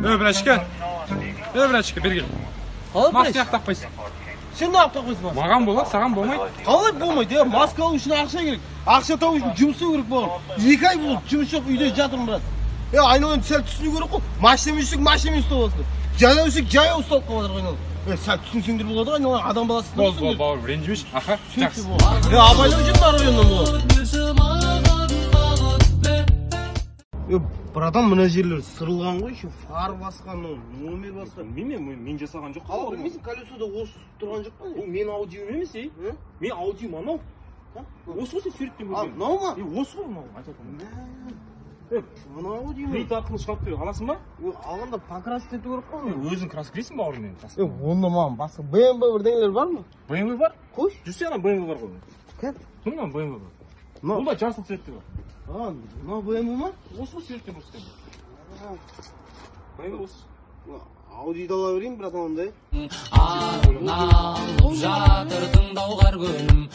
Brachka. Brachka, beri kел. Маска тақпайсың. Сен не тақпайсың маска? Маған болады, саған болмайды. Қалай болмайды? Маска алу үшін ақша керек. Ақша табу үшін жұмыс істеу керек болған. 2 ай болды, жұмыс жоқ, үйде жатырмын брат. Айналайын сәл түсіну керек қой. Машинамен жүрсек машинамен ұстап аласың. Жаяу жүрсек жаяу ұсталып қалады айналайын. Сәл түсінсеңдер болады ғой, айналайын адам баласы. Бол, бауыр, ренжімеші. Аха, жақсы. Абайлау жүрді ары районнан болады. Братан, мына жерлер сырылған ғой, еще фар басқан, номер басқан. Мен жасаған жоқ. Қалай білмейсің, колесода осы тұрған жоқ па? Бұл мен аудиом емес, мен аудиом анау. Осы ғой сен суреттен көрген. Мынау ма? Осы ғой мынау, айтатым. Мынау аудиом. Плит арқылы шығарып беріп аласың ба? Алғанда покрасить ету керек қой. Өзің краскілейсің бауыр мен. Онда маған басқа BMW бірдеңелер бар ма? BMW бар? Қойш. Жүрсе ана BMW бар ғой. Кәп? Мына BMW бар. Бұл да жасыл цветті бар. Мынау BMW ма? Осы ғой суреттен көрсеткен. BMW осы. Аудиді ала берейін, братан, ондай. Арналып жатыр тыңдауға күнім